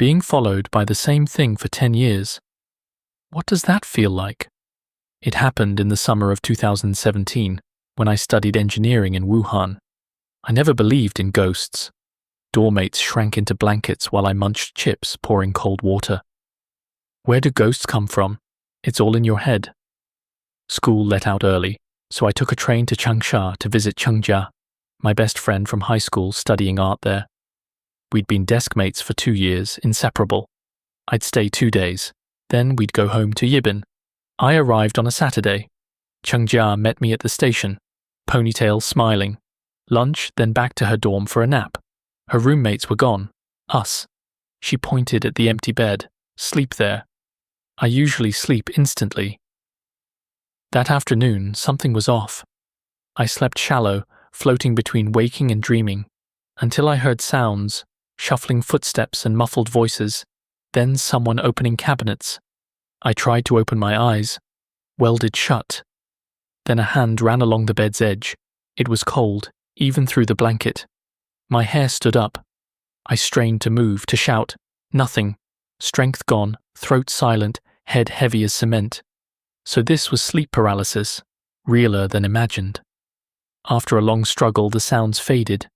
being followed by the same thing for 10 years. What does that feel like? It happened in the summer of 2017 when I studied engineering in Wuhan. I never believed in ghosts. Doormates shrank into blankets while I munched chips pouring cold water. Where do ghosts come from? It's all in your head. School let out early, so I took a train to Changsha to visit Chengjia, my best friend from high school studying art there. We'd been desk mates for 2 years, inseparable. I'd stay 2 days, then we'd go home to Yibin. I arrived on a Saturday. Chengjia met me at the station, ponytail smiling. Lunch, then back to her dorm for a nap. Her roommates were gone. Us. She pointed at the empty bed. Sleep there. I usually sleep instantly. That afternoon, something was off. I slept shallow, floating between waking and dreaming, until I heard sounds, shuffling footsteps and muffled voices, then someone opening cabinets. I tried to open my eyes, welded shut. Then a hand ran along the bed's edge. It was cold, even through the blanket. My hair stood up. I strained to move, to shout. Nothing. Strength gone, throat silent, head heavy as cement. So this was sleep paralysis, realer than imagined. After a long struggle, the sounds faded.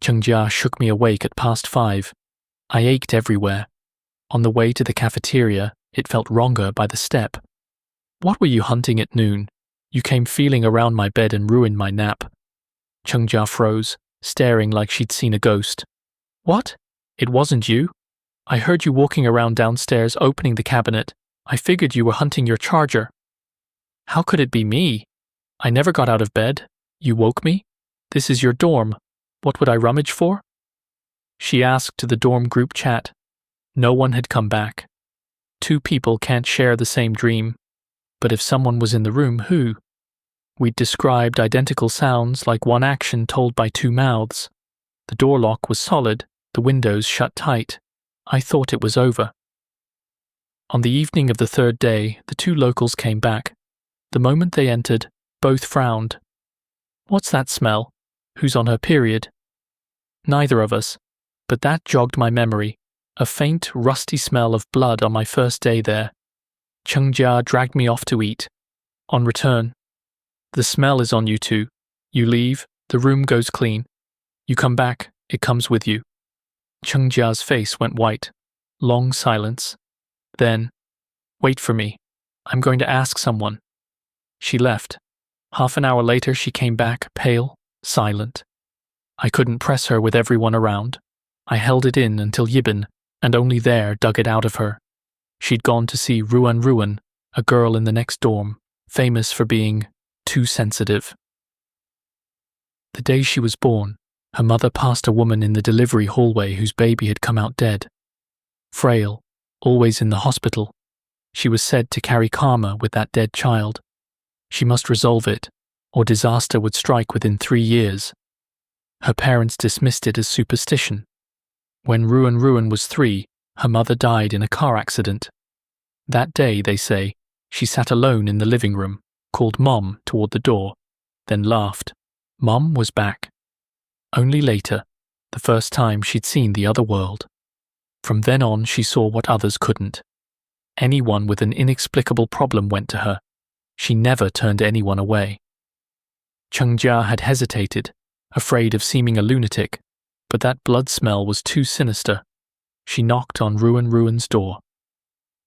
Chengjia shook me awake at past 5. I ached everywhere. On the way to the cafeteria, it felt wronger by the step. What were you hunting at noon? You came feeling around my bed and ruined my nap. Chengjia froze, staring like she'd seen a ghost. What? It wasn't you? I heard you walking around downstairs opening the cabinet. I figured you were hunting your charger. How could it be me? I never got out of bed. You woke me? This is your dorm. What would I rummage for? She asked to the dorm group chat. No one had come back. 2 people can't share the same dream. But if someone was in the room, who? We'd described identical sounds like one action told by 2 mouths. The door lock was solid, the windows shut tight. I thought it was over. On the evening of the 3rd day, the 2 locals came back. The moment they entered, both frowned. What's that smell? Who's on her period? Neither of us, but that jogged my memory. A faint, rusty smell of blood on my first day there. Chengjia dragged me off to eat. On return, the smell is on you 2. You leave, the room goes clean. You come back, it comes with you. Chengjia's face went white. Long silence. Then, wait for me. I'm going to ask someone. She left. Half an hour later she came back, pale, silent. I couldn't press her with everyone around. I held it in until Yibin, and only there dug it out of her. She'd gone to see Ruan, a girl in the next dorm, famous for being too sensitive. The day she was born, her mother passed a woman in the delivery hallway whose baby had come out dead. Frail, always in the hospital, she was said to carry karma with that dead child. She must resolve it, or disaster would strike within 3 years. Her parents dismissed it as superstition. When Ruan was 3, her mother died in a car accident. That day, they say, she sat alone in the living room, called Mom toward the door, then laughed. Mom was back. Only later, the first time she'd seen the other world. From then on, she saw what others couldn't. Anyone with an inexplicable problem went to her. She never turned anyone away. Chengjia had hesitated, afraid of seeming a lunatic, but that blood smell was too sinister. She knocked on Ruan's door.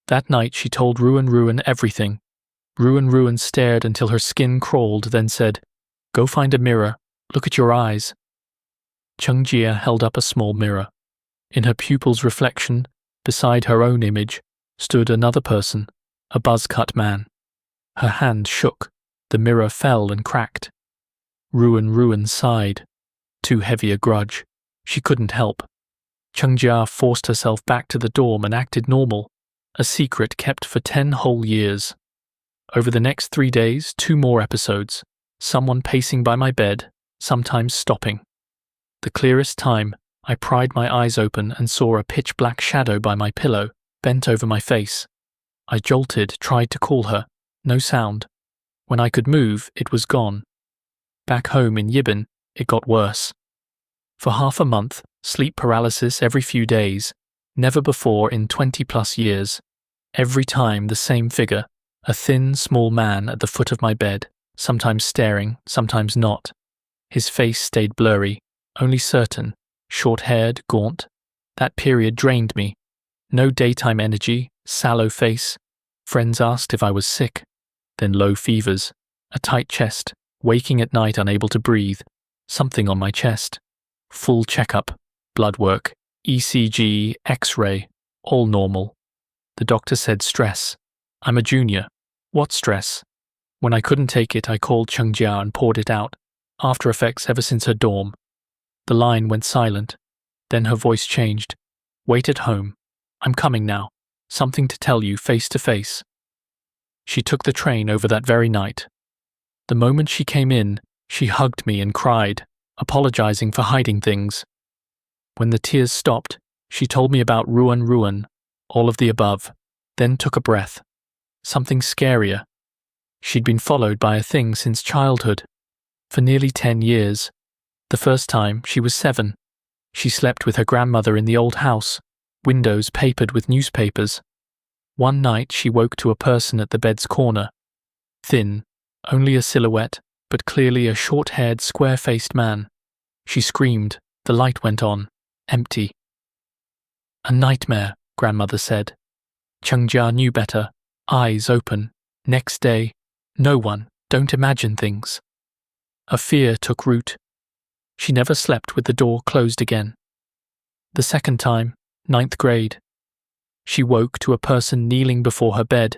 That night she told Ruan everything. Ruan stared until her skin crawled, then said, "Go find a mirror. Look at your eyes." Chengjia held up a small mirror. In her pupil's reflection, beside her own image, stood another person, a buzz-cut man. Her hand shook. The mirror fell and cracked. Ruan sighed. Too heavy a grudge. She couldn't help. Chengjia forced herself back to the dorm and acted normal, a secret kept for 10 whole years. Over the next 3 days, 2 more episodes, someone pacing by my bed, sometimes stopping. The clearest time, I pried my eyes open and saw a pitch-black shadow by my pillow, bent over my face. I jolted, tried to call her. No sound. When I could move, it was gone. Back home in Yibin, it got worse. For half a month, sleep paralysis every few days, Never before in 20+ years. Every time the same figure, a thin, small man at the foot of my bed, sometimes staring, sometimes not. His face stayed blurry, only certain, short-haired, gaunt. That period drained me. No daytime energy, sallow face. Friends asked if I was sick. Then low fevers, a tight chest, waking at night unable to breathe, something on my chest. Full checkup, blood work, ECG, X-ray, all normal. The doctor said stress. I'm a junior. What stress? When I couldn't take it, I called Chungjia and poured it out. After effects ever since her dorm. The line went silent. Then her voice changed. Wait at home. I'm coming now. Something to tell you face to face. She took the train over that very night. The moment she came in, she hugged me and cried, apologizing for hiding things. When the tears stopped, she told me about ruin, all of the above, then took a breath. Something scarier. She'd been followed by a thing since childhood. For nearly 10 years. The first time, she was 7. She slept with her grandmother in the old house, windows papered with newspapers. One night she woke to a person at the bed's corner. Thin, only a silhouette, but clearly a short-haired, square-faced man. She screamed. The light went on. Empty. A nightmare, grandmother said. Chungjia knew better. Eyes open. Next day, no one, don't imagine things. A fear took root. She never slept with the door closed again. The second time, 9th grade. She woke to a person kneeling before her bed,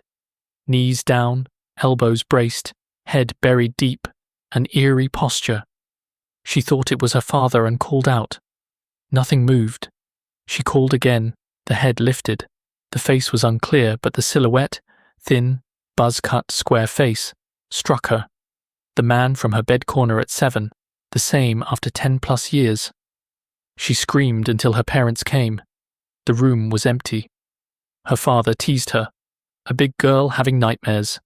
knees down, elbows braced, head buried deep, an eerie posture. She thought it was her father and called out. Nothing moved. She called again, the head lifted. The face was unclear, but the silhouette, thin, buzz-cut, square face, struck her. The man from her bed corner at 7, the same after 10+ years. She screamed until her parents came. The room was empty. Her father teased her. A big girl having nightmares.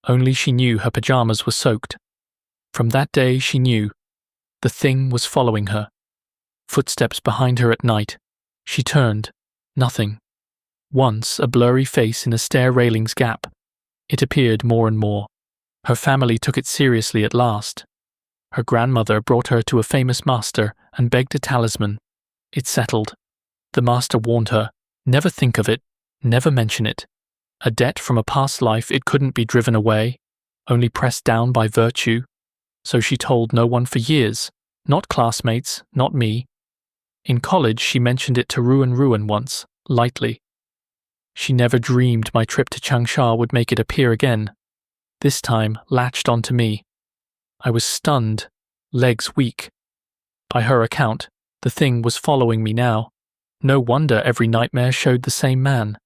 Only she knew her pajamas were soaked. From that day she knew. The thing was following her. Footsteps behind her at night. She turned. Nothing. Once a blurry face in a stair railing's gap. It appeared more and more. Her family took it seriously at last. Her grandmother brought her to a famous master and begged a talisman. It settled. The master warned her, never think of it, never mention it. A debt from a past life, it couldn't be driven away, only pressed down by virtue. So she told no one for years, not classmates, not me. In college she mentioned it to Ruin once, lightly. She never dreamed my trip to Changsha would make it appear again. This time latched onto me. I was stunned, legs weak. By her account, the thing was following me now. No wonder every nightmare showed the same man.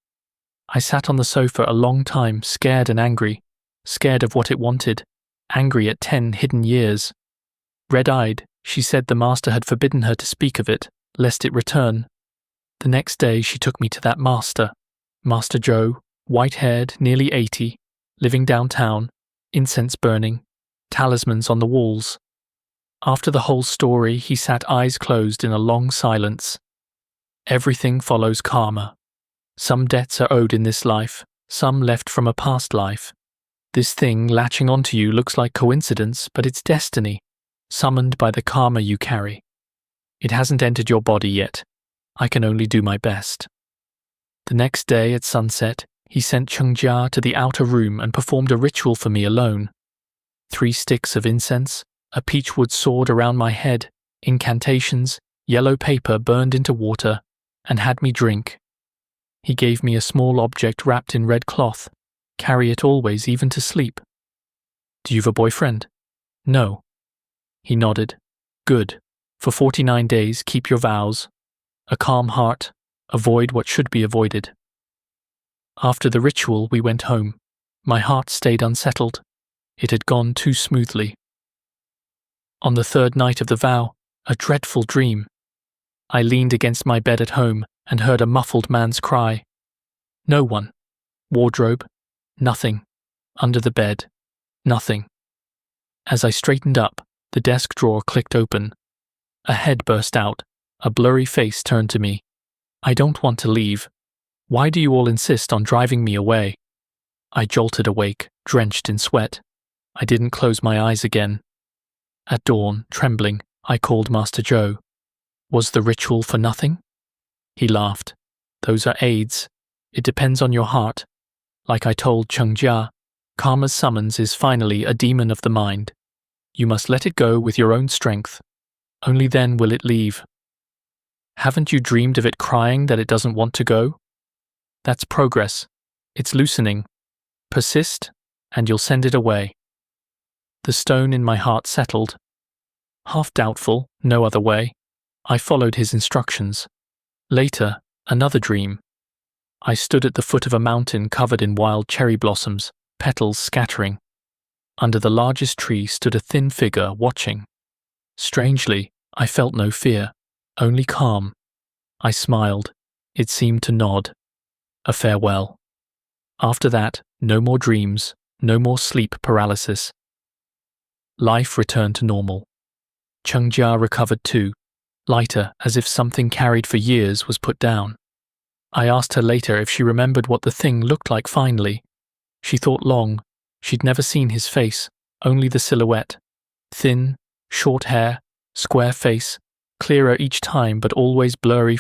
I sat on the sofa a long time, scared and angry, scared of what it wanted, angry at 10 hidden years. Red-eyed, she said the master had forbidden her to speak of it, lest it return. The next day she took me to that master, Master Joe, white-haired, nearly 80, living downtown, incense burning, talismans on the walls. After the whole story, he sat eyes closed in a long silence. Everything follows karma. Some debts are owed in this life, some left from a past life. This thing latching onto you looks like coincidence, but it's destiny, summoned by the karma you carry. It hasn't entered your body yet. I can only do my best. The next day at sunset, he sent Chungjia to the outer room and performed a ritual for me alone. 3 sticks of incense, a peachwood sword around my head, incantations, yellow paper burned into water, and had me drink. He gave me a small object wrapped in red cloth. Carry it always, even to sleep. Do you have a boyfriend? No. He nodded. Good. For 49 days, keep your vows. A calm heart. Avoid what should be avoided. After the ritual, we went home. My heart stayed unsettled. It had gone too smoothly. On the 3rd night of the vow, a dreadful dream. I leaned against my bed at home and heard a muffled man's cry. No one. Wardrobe. Nothing. Under the bed. Nothing. As I straightened up, the desk drawer clicked open. A head burst out. A blurry face turned to me. I don't want to leave. Why do you all insist on driving me away? I jolted awake, drenched in sweat. I didn't close my eyes again. At dawn, trembling, I called Master Joe. Was the ritual for nothing? He laughed. Those are aids. It depends on your heart. Like I told Chengjia, karma's summons is finally a demon of the mind. You must let it go with your own strength. Only then will it leave. Haven't you dreamed of it crying that it doesn't want to go? That's progress. It's loosening. Persist, and you'll send it away. The stone in my heart settled. Half doubtful, no other way, I followed his instructions. Later, another dream. I stood at the foot of a mountain covered in wild cherry blossoms, petals scattering. Under the largest tree stood a thin figure watching. Strangely, I felt no fear, only calm. I smiled. It seemed to nod. A farewell. After that, no more dreams, no more sleep paralysis. Life returned to normal. Chengjia recovered too, lighter, as if something carried for years was put down. I asked her later if she remembered what the thing looked like finally. She thought long. She'd never seen his face, only the silhouette. Thin, short hair, square face, clearer each time but always blurry